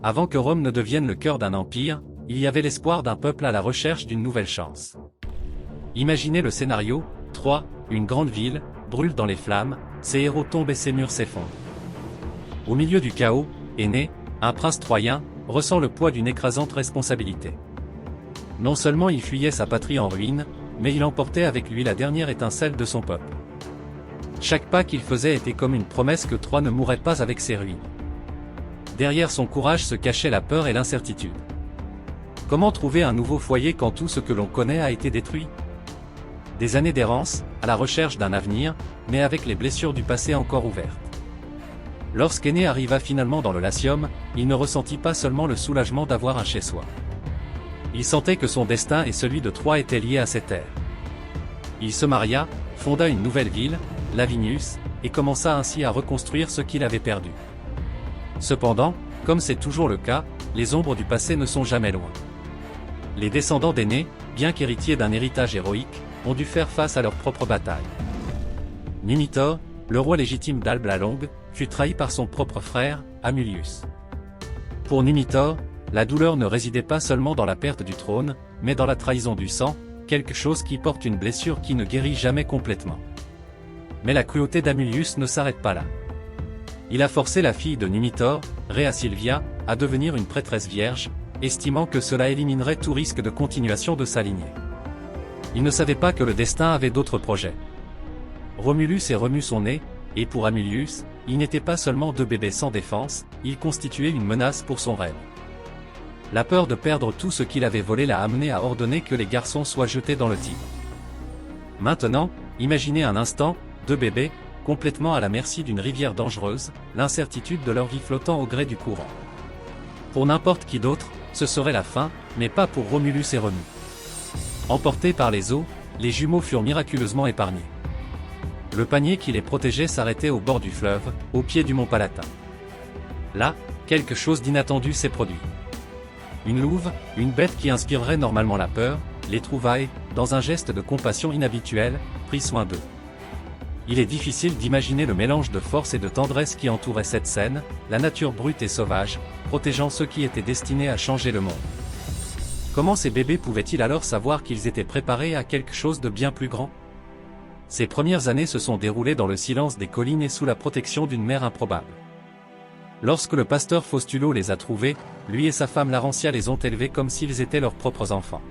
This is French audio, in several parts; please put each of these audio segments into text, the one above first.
avant que Rome ne devienne le cœur d'un empire, il y avait l'espoir d'un peuple à la recherche d'une nouvelle chance. Imaginez le scénario, Troie, une grande ville, brûle dans les flammes, ses héros tombent et ses murs s'effondrent. Au milieu du chaos, Énée, un prince troyen, ressent le poids d'une écrasante responsabilité. Non seulement il fuyait sa patrie en ruine, mais il emportait avec lui la dernière étincelle de son peuple. Chaque pas qu'il faisait était comme une promesse que Troie ne mourrait pas avec ses ruines. Derrière son courage se cachait la peur et l'incertitude. Comment trouver un nouveau foyer quand tout ce que l'on connaît a été détruit? Des années d'errance, à la recherche d'un avenir, mais avec les blessures du passé encore ouvertes. Lorsqu'Énée arriva finalement dans le Latium, il ne ressentit pas seulement le soulagement d'avoir un chez-soi. Il sentait que son destin et celui de Troie étaient liés à ces terres. Il se maria, fonda une nouvelle ville, Lavinius, et commença ainsi à reconstruire ce qu'il avait perdu. Cependant, comme c'est toujours le cas, les ombres du passé ne sont jamais loin. Les descendants d'Énée, bien qu'héritiers d'un héritage héroïque, ont dû faire face à leur propre bataille. Numitor, le roi légitime d'Albe la Longue, fut trahi par son propre frère, Amulius. Pour Numitor, la douleur ne résidait pas seulement dans la perte du trône, mais dans la trahison du sang, quelque chose qui porte une blessure qui ne guérit jamais complètement. Mais la cruauté d'Amulius ne s'arrête pas là. Il a forcé la fille de Numitor, Rhea Silvia, à devenir une prêtresse vierge, estimant que cela éliminerait tout risque de continuation de sa lignée. Il ne savait pas que le destin avait d'autres projets. Romulus et Remus sont nés, et pour Amulius, il n'était pas seulement deux bébés sans défense, ils constituaient une menace pour son rêve. La peur de perdre tout ce qu'il avait volé l'a amené à ordonner que les garçons soient jetés dans le Tibre. Maintenant, imaginez un instant, deux bébés, complètement à la merci d'une rivière dangereuse, l'incertitude de leur vie flottant au gré du courant. Pour n'importe qui d'autre, ce serait la fin, mais pas pour Romulus et Remus. Emportés par les eaux, les jumeaux furent miraculeusement épargnés. Le panier qui les protégeait s'arrêtait au bord du fleuve, au pied du mont Palatin. Là, quelque chose d'inattendu s'est produit. Une louve, une bête qui inspirerait normalement la peur, les trouvailles, dans un geste de compassion inhabituel, prit soin d'eux. Il est difficile d'imaginer le mélange de force et de tendresse qui entourait cette scène, la nature brute et sauvage, protégeant ceux qui étaient destinés à changer le monde. Comment ces bébés pouvaient-ils alors savoir qu'ils étaient préparés à quelque chose de bien plus grand? Ces premières années se sont déroulées dans le silence des collines et sous la protection d'une mère improbable. Lorsque le pasteur Faustulo les a trouvés, lui et sa femme Larentia les ont élevés comme s'ils étaient leurs propres enfants.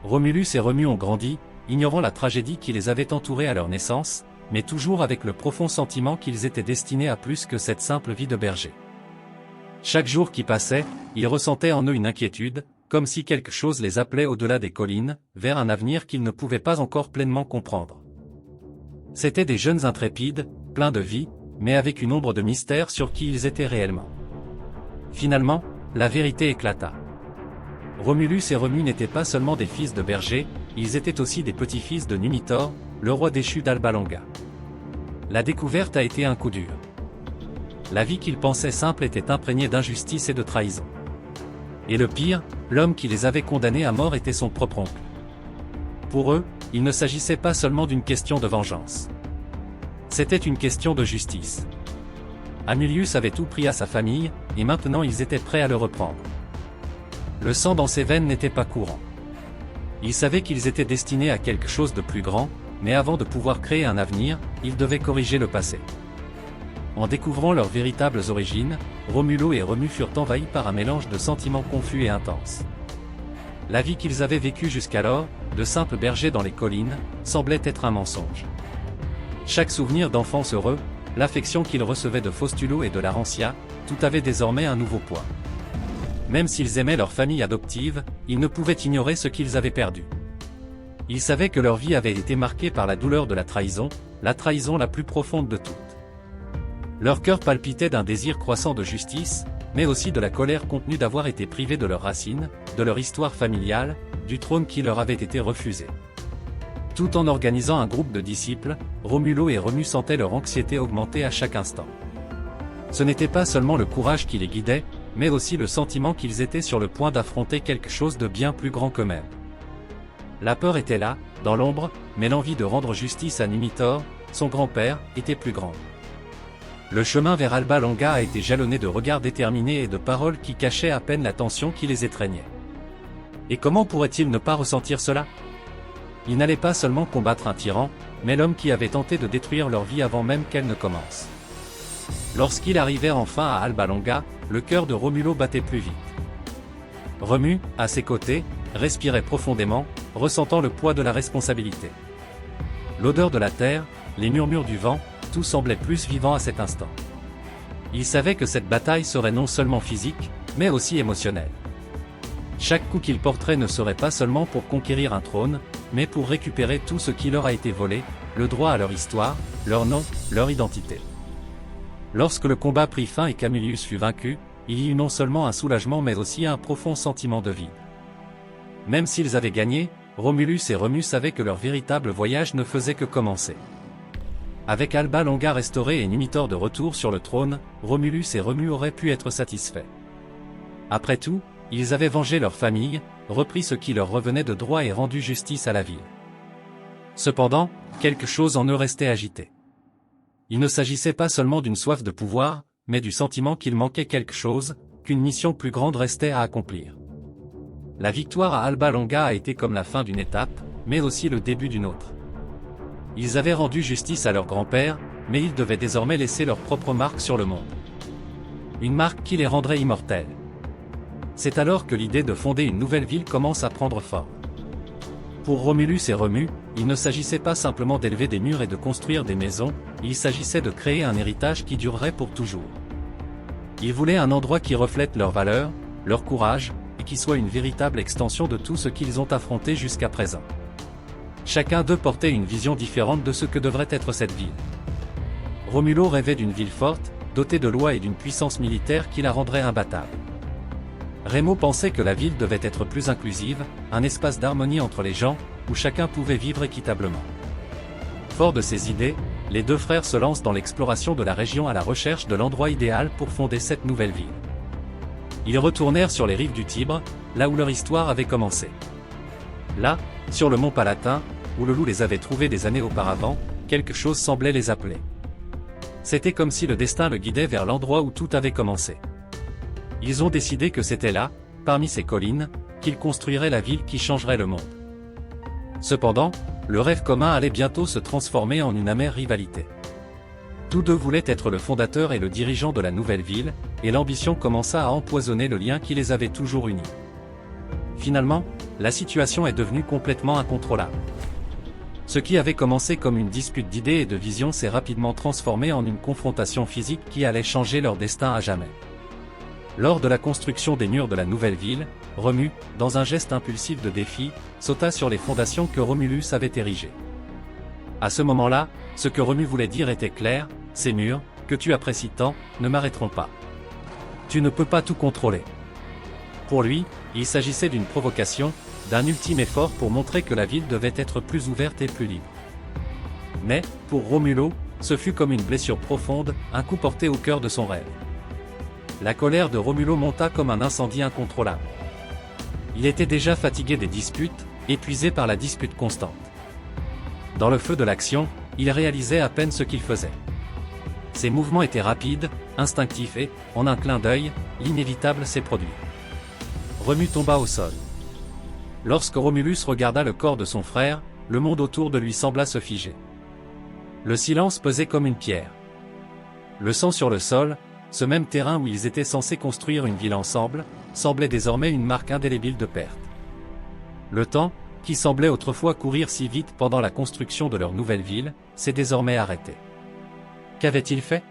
Romulus et Remus ont grandi, ignorant la tragédie qui les avait entourés à leur naissance, mais toujours avec le profond sentiment qu'ils étaient destinés à plus que cette simple vie de berger. Chaque jour qui passait, ils ressentaient en eux une inquiétude, comme si quelque chose les appelait au-delà des collines, vers un avenir qu'ils ne pouvaient pas encore pleinement comprendre. C'étaient des jeunes intrépides, pleins de vie, mais avec une ombre de mystère sur qui ils étaient réellement. Finalement, la vérité éclata. Romulus et Remus n'étaient pas seulement des fils de bergers, ils étaient aussi des petits-fils de Numitor, le roi déchu d'Alba Longa. La découverte a été un coup dur. La vie qu'ils pensaient simple était imprégnée d'injustice et de trahison. Et le pire, l'homme qui les avait condamnés à mort était son propre oncle. Pour eux, il ne s'agissait pas seulement d'une question de vengeance. C'était une question de justice. Amulius avait tout pris à sa famille, et maintenant ils étaient prêts à le reprendre. Le sang dans ses veines n'était pas courant. Ils savaient qu'ils étaient destinés à quelque chose de plus grand, mais avant de pouvoir créer un avenir, ils devaient corriger le passé. En découvrant leurs véritables origines, Romulo et Remus furent envahis par un mélange de sentiments confus et intenses. La vie qu'ils avaient vécue jusqu'alors, de simples bergers dans les collines, semblait être un mensonge. Chaque souvenir d'enfance heureux, l'affection qu'ils recevaient de Faustulo et de Larentia, tout avait désormais un nouveau poids. Même s'ils aimaient leur famille adoptive, ils ne pouvaient ignorer ce qu'ils avaient perdu. Ils savaient que leur vie avait été marquée par la douleur de la trahison la plus profonde de toutes. Leur cœur palpitait d'un désir croissant de justice, mais aussi de la colère contenue d'avoir été privés de leurs racines, de leur histoire familiale, du trône qui leur avait été refusé. Tout en organisant un groupe de disciples, Romulo et Remus sentaient leur anxiété augmenter à chaque instant. Ce n'était pas seulement le courage qui les guidait, mais aussi le sentiment qu'ils étaient sur le point d'affronter quelque chose de bien plus grand qu'eux-mêmes. La peur était là, dans l'ombre, mais l'envie de rendre justice à Numitor, son grand-père, était plus grande. Le chemin vers Alba Longa a été jalonné de regards déterminés et de paroles qui cachaient à peine la tension qui les étreignait. Et comment pourrait-il ne pas ressentir cela? Il n'allait pas seulement combattre un tyran, mais l'homme qui avait tenté de détruire leur vie avant même qu'elle ne commence. Lorsqu'il arrivait enfin à Alba Longa, le cœur de Romulo battait plus vite. Romu, à ses côtés, respirait profondément, ressentant le poids de la responsabilité. L'odeur de la terre, les murmures du vent, tout semblait plus vivant à cet instant. Il savait que cette bataille serait non seulement physique, mais aussi émotionnelle. Chaque coup qu'il porterait ne serait pas seulement pour conquérir un trône, mais pour récupérer tout ce qui leur a été volé, le droit à leur histoire, leur nom, leur identité. Lorsque le combat prit fin et Camillus fut vaincu, il y eut non seulement un soulagement mais aussi un profond sentiment de vide. Même s'ils avaient gagné, Romulus et Remus savaient que leur véritable voyage ne faisait que commencer. Avec Alba Longa restaurée et Numitor de retour sur le trône, Romulus et Remus auraient pu être satisfaits. Après tout, ils avaient vengé leur famille, repris ce qui leur revenait de droit et rendu justice à la ville. Cependant, quelque chose en eux restait agité. Il ne s'agissait pas seulement d'une soif de pouvoir, mais du sentiment qu'il manquait quelque chose, qu'une mission plus grande restait à accomplir. La victoire à Alba Longa a été comme la fin d'une étape, mais aussi le début d'une autre. Ils avaient rendu justice à leur grand-père, mais ils devaient désormais laisser leur propre marque sur le monde. Une marque qui les rendrait immortels. C'est alors que l'idée de fonder une nouvelle ville commence à prendre forme. Pour Romulus et Remus, il ne s'agissait pas simplement d'élever des murs et de construire des maisons, il s'agissait de créer un héritage qui durerait pour toujours. Ils voulaient un endroit qui reflète leurs valeurs, leur courage, et qui soit une véritable extension de tout ce qu'ils ont affronté jusqu'à présent. Chacun d'eux portait une vision différente de ce que devrait être cette ville. Romulo rêvait d'une ville forte, dotée de lois et d'une puissance militaire qui la rendrait imbattable. Rémo pensait que la ville devait être plus inclusive, un espace d'harmonie entre les gens, où chacun pouvait vivre équitablement. Forts de ces idées, les deux frères se lancent dans l'exploration de la région à la recherche de l'endroit idéal pour fonder cette nouvelle ville. Ils retournèrent sur les rives du Tibre, là où leur histoire avait commencé. Là, sur le mont Palatin, où le loup les avait trouvés des années auparavant, quelque chose semblait les appeler. C'était comme si le destin le guidait vers l'endroit où tout avait commencé. Ils ont décidé que c'était là, parmi ces collines, qu'ils construiraient la ville qui changerait le monde. Cependant, le rêve commun allait bientôt se transformer en une amère rivalité. Tous deux voulaient être le fondateur et le dirigeant de la nouvelle ville, et l'ambition commença à empoisonner le lien qui les avait toujours unis. Finalement, la situation est devenue complètement incontrôlable. Ce qui avait commencé comme une dispute d'idées et de visions s'est rapidement transformé en une confrontation physique qui allait changer leur destin à jamais. Lors de la construction des murs de la nouvelle ville, Remus, dans un geste impulsif de défi, sauta sur les fondations que Romulus avait érigées. À ce moment-là, ce que Remus voulait dire était clair: ces murs, que tu apprécies tant, ne m'arrêteront pas. Tu ne peux pas tout contrôler. Pour lui, il s'agissait d'une provocation, d'un ultime effort pour montrer que la ville devait être plus ouverte et plus libre. Mais, pour Romulo, ce fut comme une blessure profonde, un coup porté au cœur de son rêve. La colère de Romulo monta comme un incendie incontrôlable. Il était déjà fatigué des disputes, épuisé par la dispute constante. Dans le feu de l'action, il réalisait à peine ce qu'il faisait. Ses mouvements étaient rapides, instinctifs et, en un clin d'œil, l'inévitable s'est produit. Remus tomba au sol. Lorsque Romulus regarda le corps de son frère, le monde autour de lui sembla se figer. Le silence pesait comme une pierre. Le sang sur le sol, ce même terrain où ils étaient censés construire une ville ensemble, semblait désormais une marque indélébile de perte. Le temps, qui semblait autrefois courir si vite pendant la construction de leur nouvelle ville, s'est désormais arrêté. Qu'avait-il fait?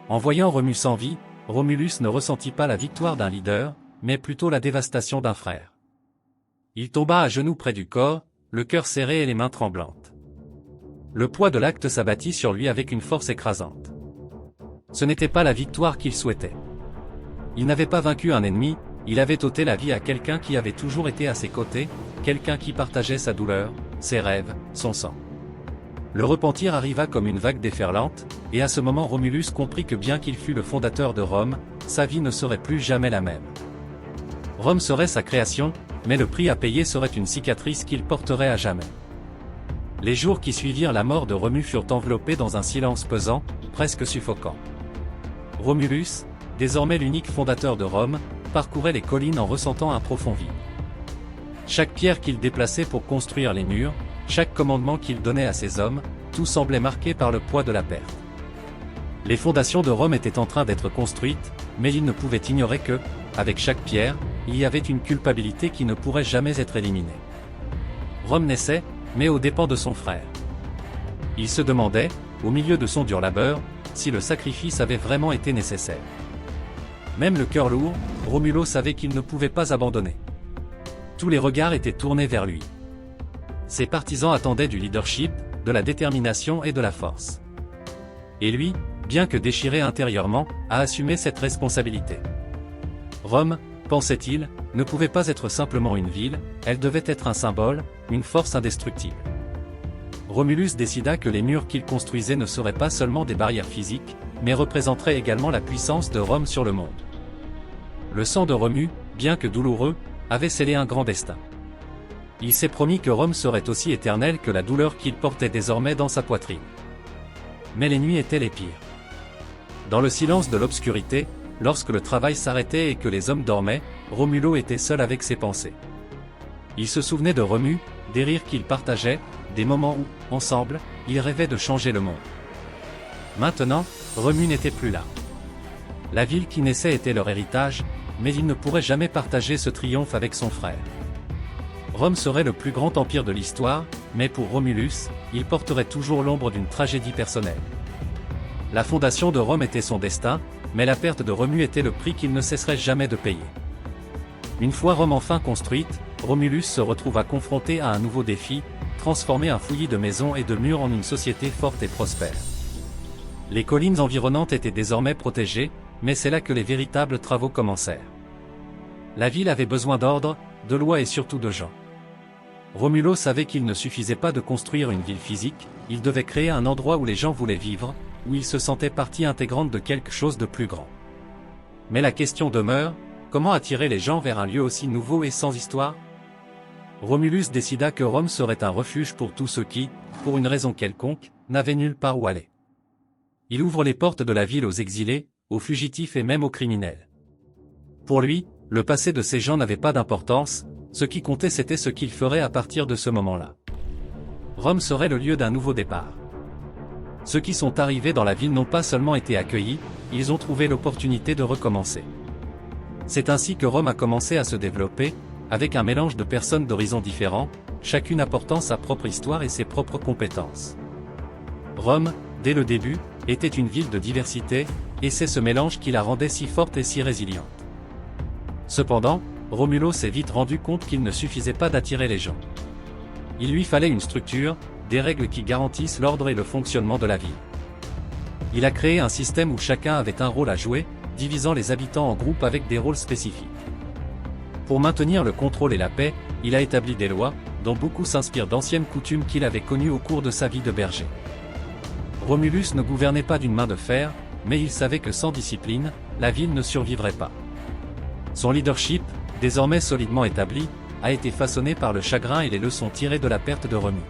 En voyant Remus sans vie, Romulus ne ressentit pas la victoire d'un leader, mais plutôt la dévastation d'un frère. Il tomba à genoux près du corps, le cœur serré et les mains tremblantes. Le poids de l'acte s'abattit sur lui avec une force écrasante. Ce n'était pas la victoire qu'il souhaitait. Il n'avait pas vaincu un ennemi, il avait ôté la vie à quelqu'un qui avait toujours été à ses côtés, quelqu'un qui partageait sa douleur, ses rêves, son sang. Le repentir arriva comme une vague déferlante, et à ce moment Romulus comprit que bien qu'il fût le fondateur de Rome, sa vie ne serait plus jamais la même. Rome serait sa création, mais le prix à payer serait une cicatrice qu'il porterait à jamais. Les jours qui suivirent la mort de Remus furent enveloppés dans un silence pesant, presque suffocant. Romulus, désormais l'unique fondateur de Rome, parcourait les collines en ressentant un profond vide. Chaque pierre qu'il déplaçait pour construire les murs, chaque commandement qu'il donnait à ses hommes, tout semblait marqué par le poids de la perte. Les fondations de Rome étaient en train d'être construites, mais il ne pouvait ignorer que, avec chaque pierre, il y avait une culpabilité qui ne pourrait jamais être éliminée. Rome naissait, mais aux dépens de son frère. Il se demandait, au milieu de son dur labeur, si le sacrifice avait vraiment été nécessaire. Même le cœur lourd, Romulo savait qu'il ne pouvait pas abandonner. Tous les regards étaient tournés vers lui. Ses partisans attendaient du leadership, de la détermination et de la force. Et lui, bien que déchiré intérieurement, a assumé cette responsabilité. Rome, pensait-il, ne pouvait pas être simplement une ville, elle devait être un symbole, une force indestructible. Romulus décida que les murs qu'il construisait ne seraient pas seulement des barrières physiques, mais représenteraient également la puissance de Rome sur le monde. Le sang de Romu, bien que douloureux, avait scellé un grand destin. Il s'est promis que Rome serait aussi éternelle que la douleur qu'il portait désormais dans sa poitrine. Mais les nuits étaient les pires. Dans le silence de l'obscurité, lorsque le travail s'arrêtait et que les hommes dormaient, Romulo était seul avec ses pensées. Il se souvenait de Romu, des rires qu'ils partageaient, des moments où, ensemble, ils rêvaient de changer le monde. Maintenant, Romu n'était plus là. La ville qui naissait était leur héritage, mais il ne pourrait jamais partager ce triomphe avec son frère. Rome serait le plus grand empire de l'histoire, mais pour Romulus, il porterait toujours l'ombre d'une tragédie personnelle. La fondation de Rome était son destin, mais la perte de Romu était le prix qu'il ne cesserait jamais de payer. Une fois Rome enfin construite, Romulus se retrouva confronté à un nouveau défi, transformer un fouillis de maisons et de murs en une société forte et prospère. Les collines environnantes étaient désormais protégées, mais c'est là que les véritables travaux commencèrent. La ville avait besoin d'ordre, de lois et surtout de gens. Romulo savait qu'il ne suffisait pas de construire une ville physique, il devait créer un endroit où les gens voulaient vivre, où ils se sentaient partie intégrante de quelque chose de plus grand. Mais la question demeure, comment attirer les gens vers un lieu aussi nouveau et sans histoire? Romulus décida que Rome serait un refuge pour tous ceux qui, pour une raison quelconque, n'avaient nulle part où aller. Il ouvre les portes de la ville aux exilés, aux fugitifs et même aux criminels. Pour lui, le passé de ces gens n'avait pas d'importance, ce qui comptait c'était ce qu'il ferait à partir de ce moment-là. Rome serait le lieu d'un nouveau départ. Ceux qui sont arrivés dans la ville n'ont pas seulement été accueillis, ils ont trouvé l'opportunité de recommencer. C'est ainsi que Rome a commencé à se développer, avec un mélange de personnes d'horizons différents, chacune apportant sa propre histoire et ses propres compétences. Rome, dès le début, était une ville de diversité, et c'est ce mélange qui la rendait si forte et si résiliente. Cependant, Romulo s'est vite rendu compte qu'il ne suffisait pas d'attirer les gens. Il lui fallait une structure, des règles qui garantissent l'ordre et le fonctionnement de la ville. Il a créé un système où chacun avait un rôle à jouer, divisant les habitants en groupes avec des rôles spécifiques. Pour maintenir le contrôle et la paix, il a établi des lois, dont beaucoup s'inspirent d'anciennes coutumes qu'il avait connues au cours de sa vie de berger. Romulus ne gouvernait pas d'une main de fer, mais il savait que sans discipline, la ville ne survivrait pas. Son leadership, désormais solidement établi, a été façonné par le chagrin et les leçons tirées de la perte de Romu.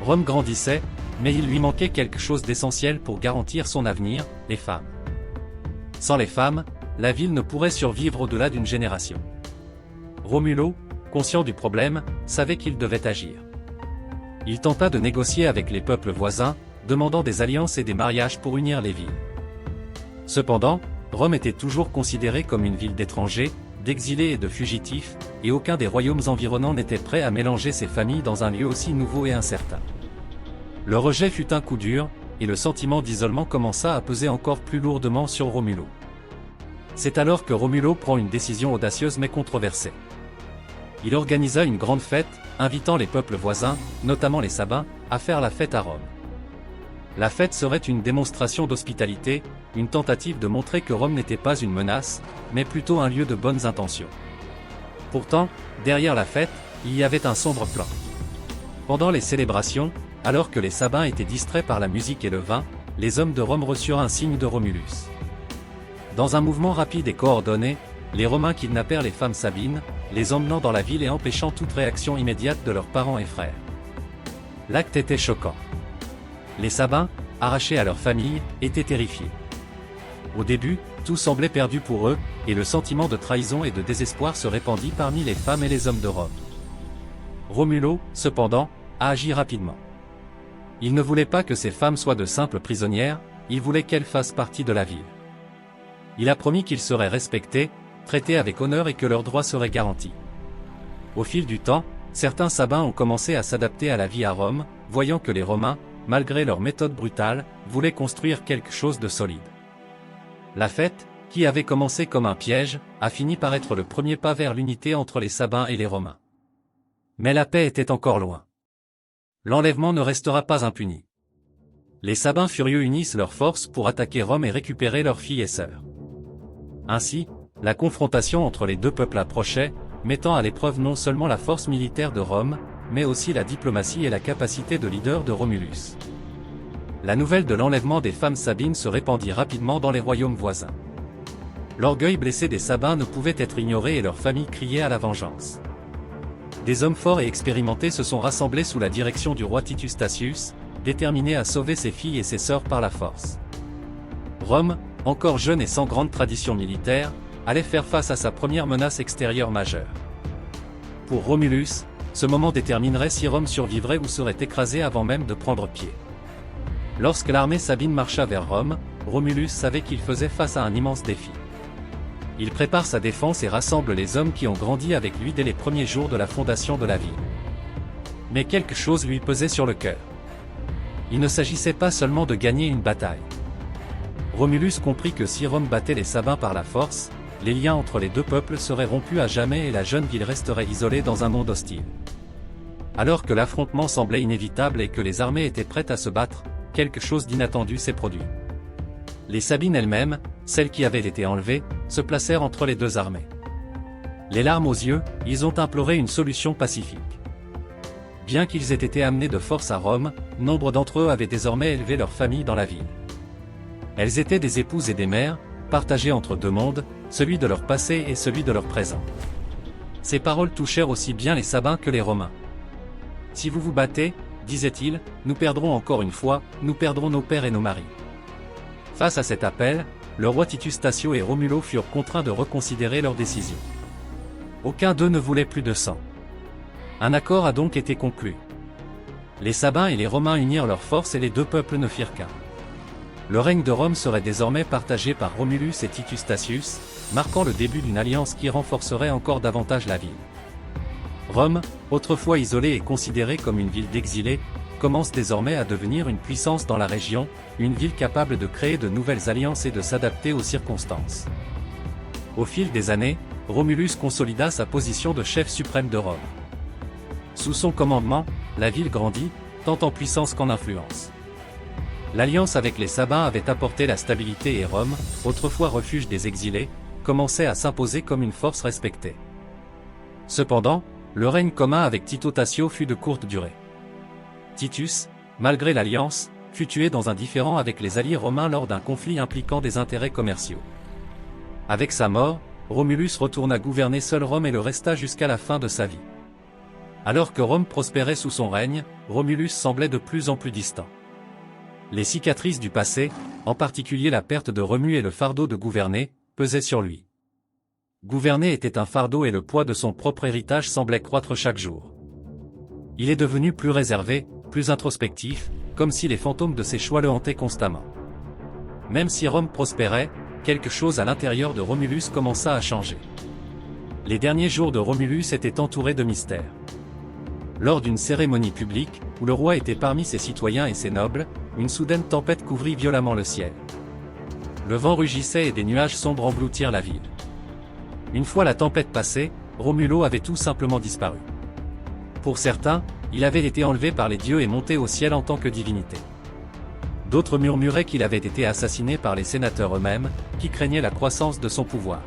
Rome grandissait, mais il lui manquait quelque chose d'essentiel pour garantir son avenir, les femmes. Sans les femmes, la ville ne pourrait survivre au-delà d'une génération. Romulo, conscient du problème, savait qu'il devait agir. Il tenta de négocier avec les peuples voisins, demandant des alliances et des mariages pour unir les villes. Cependant, Rome était toujours considérée comme une ville d'étrangers, d'exilés et de fugitifs, et aucun des royaumes environnants n'était prêt à mélanger ses familles dans un lieu aussi nouveau et incertain. Le rejet fut un coup dur, et le sentiment d'isolement commença à peser encore plus lourdement sur Romulo. C'est alors que Romulo prend une décision audacieuse mais controversée. Il organisa une grande fête, invitant les peuples voisins, notamment les Sabins, à faire la fête à Rome. La fête serait une démonstration d'hospitalité, une tentative de montrer que Rome n'était pas une menace, mais plutôt un lieu de bonnes intentions. Pourtant, derrière la fête, il y avait un sombre plan. Pendant les célébrations, alors que les Sabins étaient distraits par la musique et le vin, les hommes de Rome reçurent un signe de Romulus. Dans un mouvement rapide et coordonné, les Romains kidnappèrent les femmes sabines, les emmenant dans la ville et empêchant toute réaction immédiate de leurs parents et frères. L'acte était choquant. Les Sabins, arrachés à leur famille, étaient terrifiés. Au début, tout semblait perdu pour eux, et le sentiment de trahison et de désespoir se répandit parmi les femmes et les hommes de Rome. Romulo, cependant, a agi rapidement. Il ne voulait pas que ces femmes soient de simples prisonnières, il voulait qu'elles fassent partie de la ville. Il a promis qu'ils seraient respectés, traités avec honneur et que leurs droits seraient garantis. Au fil du temps, certains Sabins ont commencé à s'adapter à la vie à Rome, voyant que les Romains, malgré leurs méthodes brutales, voulaient construire quelque chose de solide. La fête, qui avait commencé comme un piège, a fini par être le premier pas vers l'unité entre les Sabins et les Romains. Mais la paix était encore loin. L'enlèvement ne restera pas impuni. Les Sabins furieux unissent leurs forces pour attaquer Rome et récupérer leurs filles et sœurs. Ainsi, la confrontation entre les deux peuples approchait, mettant à l'épreuve non seulement la force militaire de Rome, mais aussi la diplomatie et la capacité de leader de Romulus. La nouvelle de l'enlèvement des femmes sabines se répandit rapidement dans les royaumes voisins. L'orgueil blessé des Sabins ne pouvait être ignoré et leurs familles criaient à la vengeance. Des hommes forts et expérimentés se sont rassemblés sous la direction du roi Titus Statius, déterminés à sauver ses filles et ses sœurs par la force. Rome, encore jeune et sans grande tradition militaire, allait faire face à sa première menace extérieure majeure. Pour Romulus, ce moment déterminerait si Rome survivrait ou serait écrasée avant même de prendre pied. Lorsque l'armée sabine marcha vers Rome, Romulus savait qu'il faisait face à un immense défi. Il prépare sa défense et rassemble les hommes qui ont grandi avec lui dès les premiers jours de la fondation de la ville. Mais quelque chose lui pesait sur le cœur. Il ne s'agissait pas seulement de gagner une bataille. Romulus comprit que si Rome battait les Sabins par la force, les liens entre les deux peuples seraient rompus à jamais et la jeune ville resterait isolée dans un monde hostile. Alors que l'affrontement semblait inévitable et que les armées étaient prêtes à se battre, quelque chose d'inattendu s'est produit. Les Sabines elles-mêmes, celles qui avaient été enlevées, se placèrent entre les deux armées. Les larmes aux yeux, ils ont imploré une solution pacifique. Bien qu'ils aient été amenés de force à Rome, nombre d'entre eux avaient désormais élevé leur famille dans la ville. Elles étaient des épouses et des mères, partagées entre deux mondes, celui de leur passé et celui de leur présent. Ces paroles touchèrent aussi bien les Sabins que les Romains. « Si vous vous battez, disait-il, nous perdrons encore une fois, nous perdrons nos pères et nos maris. » Face à cet appel, le roi Titus Statio et Romulo furent contraints de reconsidérer leur décision. Aucun d'eux ne voulait plus de sang. Un accord a donc été conclu. Les Sabins et les Romains unirent leurs forces et les deux peuples ne firent qu'un. Le règne de Rome serait désormais partagé par Romulus et Titus Statius, marquant le début d'une alliance qui renforcerait encore davantage la ville. Rome, autrefois isolée et considérée comme une ville d'exilés, commence désormais à devenir une puissance dans la région, une ville capable de créer de nouvelles alliances et de s'adapter aux circonstances. Au fil des années, Romulus consolida sa position de chef suprême de Rome. Sous son commandement, la ville grandit, tant en puissance qu'en influence. L'alliance avec les Sabins avait apporté la stabilité et Rome, autrefois refuge des exilés, commençait à s'imposer comme une force respectée. Cependant, le règne commun avec Tito Tasio fut de courte durée. Titus, malgré l'alliance, fut tué dans un différend avec les alliés romains lors d'un conflit impliquant des intérêts commerciaux. Avec sa mort, Romulus retourna gouverner seul Rome et le resta jusqu'à la fin de sa vie. Alors que Rome prospérait sous son règne, Romulus semblait de plus en plus distant. Les cicatrices du passé, en particulier la perte de Romu et le fardeau de gouverner, pesaient sur lui. Gouverner était un fardeau et le poids de son propre héritage semblait croître chaque jour. Il est devenu plus réservé, plus introspectif, comme si les fantômes de ses choix le hantaient constamment. Même si Rome prospérait, quelque chose à l'intérieur de Romulus commença à changer. Les derniers jours de Romulus étaient entourés de mystères. Lors d'une cérémonie publique, où le roi était parmi ses citoyens et ses nobles, une soudaine tempête couvrit violemment le ciel. Le vent rugissait et des nuages sombres engloutirent la ville. Une fois la tempête passée, Romulo avait tout simplement disparu. Pour certains, il avait été enlevé par les dieux et monté au ciel en tant que divinité. D'autres murmuraient qu'il avait été assassiné par les sénateurs eux-mêmes, qui craignaient la croissance de son pouvoir.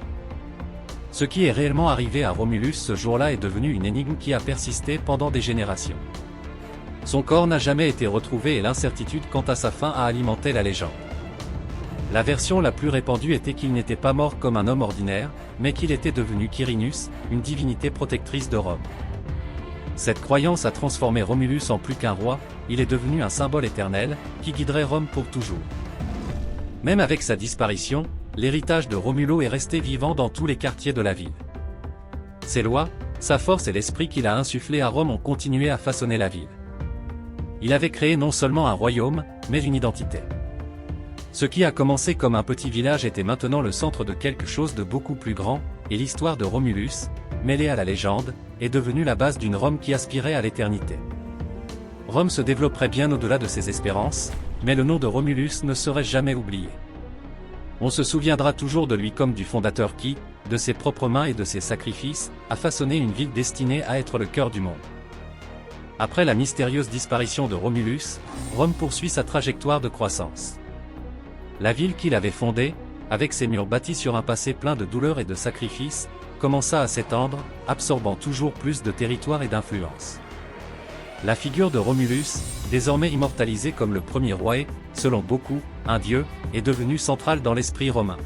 Ce qui est réellement arrivé à Romulus ce jour-là est devenu une énigme qui a persisté pendant des générations. Son corps n'a jamais été retrouvé et l'incertitude quant à sa fin a alimenté la légende. La version la plus répandue était qu'il n'était pas mort comme un homme ordinaire, mais qu'il était devenu Quirinus, une divinité protectrice de Rome. Cette croyance a transformé Romulus en plus qu'un roi, il est devenu un symbole éternel, qui guiderait Rome pour toujours. Même avec sa disparition, l'héritage de Romulo est resté vivant dans tous les quartiers de la ville. Ses lois, sa force et l'esprit qu'il a insufflé à Rome ont continué à façonner la ville. Il avait créé non seulement un royaume, mais une identité. Ce qui a commencé comme un petit village était maintenant le centre de quelque chose de beaucoup plus grand, et l'histoire de Romulus, mêlée à la légende, est devenue la base d'une Rome qui aspirait à l'éternité. Rome se développerait bien au-delà de ses espérances, mais le nom de Romulus ne serait jamais oublié. On se souviendra toujours de lui comme du fondateur qui, de ses propres mains et de ses sacrifices, a façonné une ville destinée à être le cœur du monde. Après la mystérieuse disparition de Romulus, Rome poursuit sa trajectoire de croissance. La ville qu'il avait fondée, avec ses murs bâtis sur un passé plein de douleurs et de sacrifices, commença à s'étendre, absorbant toujours plus de territoire et d'influence. La figure de Romulus, désormais immortalisée comme le premier roi et, selon beaucoup, un dieu, est devenue centrale dans l'esprit romain.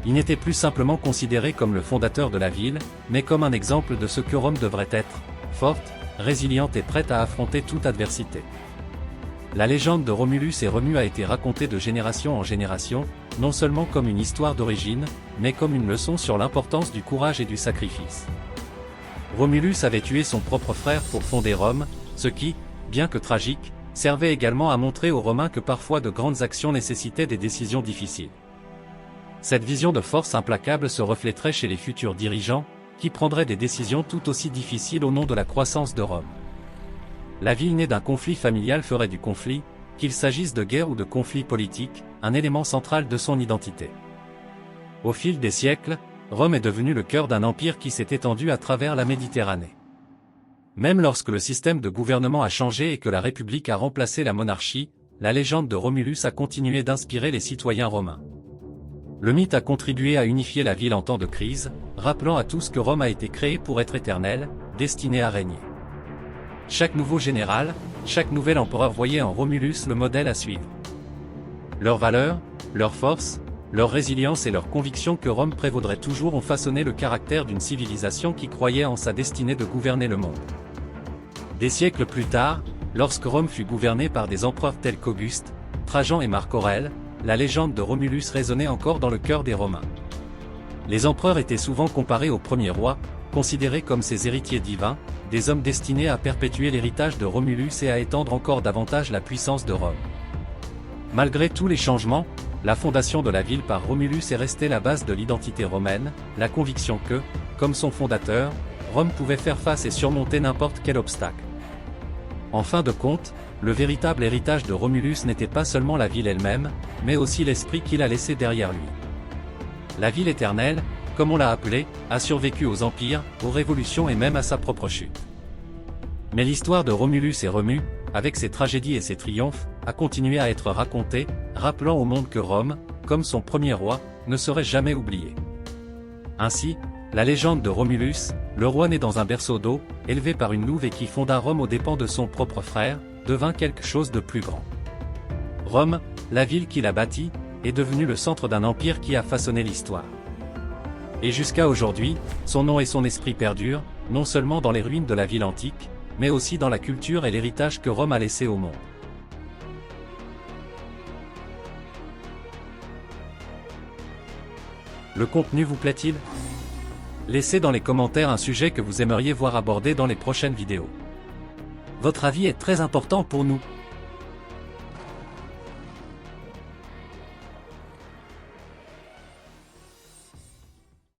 Il n'était plus simplement considéré comme le fondateur de la ville, mais comme un exemple de ce que Rome devrait être, forte, résiliente et prête à affronter toute adversité. La légende de Romulus et Rémus a été racontée de génération en génération, non seulement comme une histoire d'origine, mais comme une leçon sur l'importance du courage et du sacrifice. Romulus avait tué son propre frère pour fonder Rome, ce qui, bien que tragique, servait également à montrer aux Romains que parfois de grandes actions nécessitaient des décisions difficiles. Cette vision de force implacable se reflèterait chez les futurs dirigeants, qui prendraient des décisions tout aussi difficiles au nom de la croissance de Rome. La ville née d'un conflit familial ferait du conflit, qu'il s'agisse de guerre ou de conflit politique, un élément central de son identité. Au fil des siècles, Rome est devenue le cœur d'un empire qui s'est étendu à travers la Méditerranée. Même lorsque le système de gouvernement a changé et que la République a remplacé la monarchie, la légende de Romulus a continué d'inspirer les citoyens romains. Le mythe a contribué à unifier la ville en temps de crise, rappelant à tous que Rome a été créée pour être éternelle, destinée à régner. Chaque nouveau général, chaque nouvel empereur voyait en Romulus le modèle à suivre. Leurs valeurs, leur force, leur résilience et leur conviction que Rome prévaudrait toujours ont façonné le caractère d'une civilisation qui croyait en sa destinée de gouverner le monde. Des siècles plus tard, lorsque Rome fut gouvernée par des empereurs tels qu'Auguste, Trajan et Marc Aurèle, la légende de Romulus résonnait encore dans le cœur des Romains. Les empereurs étaient souvent comparés aux premiers rois, considérés comme ses héritiers divins, des hommes destinés à perpétuer l'héritage de Romulus et à étendre encore davantage la puissance de Rome. Malgré tous les changements, la fondation de la ville par Romulus est restée la base de l'identité romaine, la conviction que, comme son fondateur, Rome pouvait faire face et surmonter n'importe quel obstacle. En fin de compte, le véritable héritage de Romulus n'était pas seulement la ville elle-même, mais aussi l'esprit qu'il a laissé derrière lui. La ville éternelle, comme on l'a appelée, a survécu aux empires, aux révolutions et même à sa propre chute. Mais l'histoire de Romulus et Rémus, avec ses tragédies et ses triomphes, a continué à être racontée, rappelant au monde que Rome, comme son premier roi, ne serait jamais oublié. Ainsi, la légende de Romulus, le roi né dans un berceau d'eau, élevé par une louve et qui fonda Rome aux dépens de son propre frère, devint quelque chose de plus grand. Rome, la ville qu'il a bâtie, est devenue le centre d'un empire qui a façonné l'histoire. Et jusqu'à aujourd'hui, son nom et son esprit perdurent, non seulement dans les ruines de la ville antique, mais aussi dans la culture et l'héritage que Rome a laissé au monde. Le contenu vous plaît-il? Laissez dans les commentaires un sujet que vous aimeriez voir abordé dans les prochaines vidéos. Votre avis est très important pour nous.